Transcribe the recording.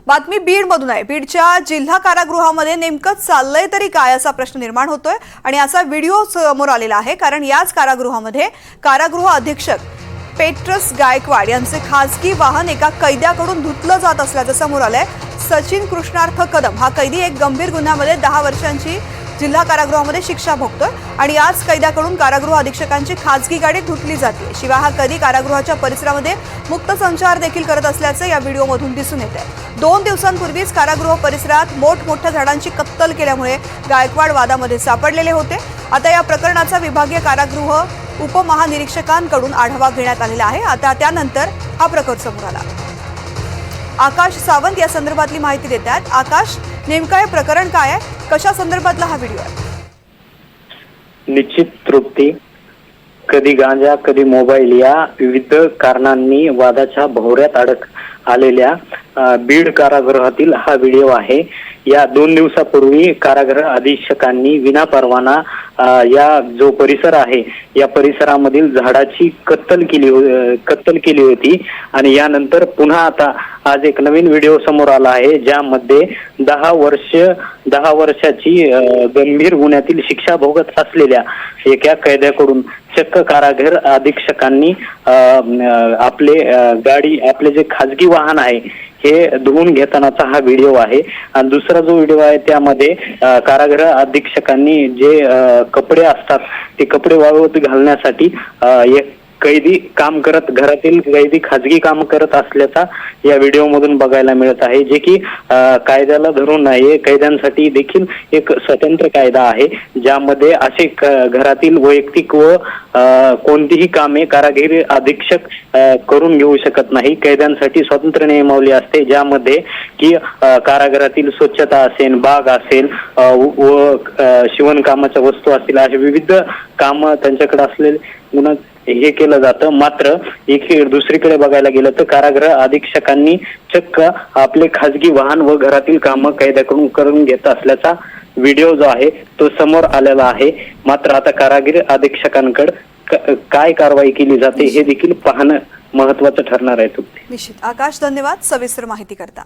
बातमी बीडमधून आहे। बीडच्या जिल्हा कारागृहामध्ये नेमकं चाललंय तरी काय असा प्रश्न निर्माण होतोय आणि असा व्हिडिओ समोर आलेला आहे। कारण याच कारागृहामध्ये कारागृह अधीक्षक पेट्रस गायकवाड यांचे खासगी वाहन एका कैद्याकडून धुतलं जात असल्याचं समोर आलंय। सचिन कृष्णार्थ कदम हा कैदी एक गंभीर गुन्ह्यामध्ये 10 वर्षांची जिल्हा कारागृहामध्ये शिक्षा भोगतोय आणि याच कैद्याकडून कारागृह अधीक्षकांची खासगी गाडी धुतली जाते। शिवाय हा कैदी कारागृहाच्या परिसरामध्ये मुक्त संचार देखील करत असल्याचे या व्हिडिओमधून दिसून येते। 2 दिवसांपूर्वीच कारागृह परिसरात मोठमोठ्या झाडांची कत्तल केल्यामुळे गायकवाड वादामध्ये सापडलेले होते। आता या प्रकरणाचा विभागीय कारागृह उपमहानिरीक्षकांकडून आढावा घेण्यात आलेला आहे। आता त्यानंतर हा प्रकार समोर आला। आकाश सावंत या संदर्भातली माहिती देतात। आकाश, नेमकं हे प्रकरण काय आहे, कशा संदर्भातला हा व्हिडिओ आहे? निश्चित तृप्ती, कधी गांजा कधी मोबाईल या विविध कारणांनी वादाच्या भोवऱ्यात आलेल्या बीड कारागृहातील हा व्हिडिओ आहे। या 2 दिवसापूर्वी कारागृह अधीक्षकांनी विनापरवाना या जो परिसर आहे या परिसरामधील झाडाची कत्तल केली होती आणि यानंतर पुन्हा आता आज एक नवीन व्हिडिओ समोर आला आहे, ज्यामध्ये 10 वर्षाची गंभीर गुन्ह्यातील शिक्षा भोगत असलेल्या एका कैद्याकडून चक्क कारागृह अधीक्षकांनी आपले जे खाजगी वाहन आहे हे धुवून घेतानाचा हा व्हिडिओ आहे। आणि दुसरा जो व्हिडिओ आहे त्यामध्ये कारागृह अधीक्षकांनी जे कपडे असतात ते कपडे वाळवत घालण्यासाठी एक कैदी काम करत, घरातील कैदी खाजगी काम करत असल्याचा या व्हिडिओ मधून बघायला मिळत आहे, जे की कायद्याला धरून नाही, कैद्यांसाठी देखील एक स्वतंत्र कायदा आहे, ज्यामध्ये असे घरातील वैयक्तिक व कोणतीही कामे कारागृह अधीक्षक करून घेऊ शकत नाही। कैद्यांसाठी स्वतंत्र नियमावली असते, ज्यामध्ये की कारागृहातील स्वच्छता असेल, बाग असेल व शिवणकामाच्या वस्तू असतील, असे विविध काम त्यांच्याकडे असलेले हे केलं जातं। मात्र दुसरीकडे बघायला गेलं तर कारागृह अधीक्षकांनी चक्क आपले खाजगी वाहन व घरातील कामं कैद्याकडून करून घेत असल्याचा व्हिडिओ जो आहे तो समोर आलेला आहे। मात्र आता कारागृह अधीक्षकांकडे काय कारवाई केली जाते हे देखील पाहणं महत्त्वाचं ठरणार आहे। निश्चित आकाश, धन्यवाद सविस्तर माहिती करता।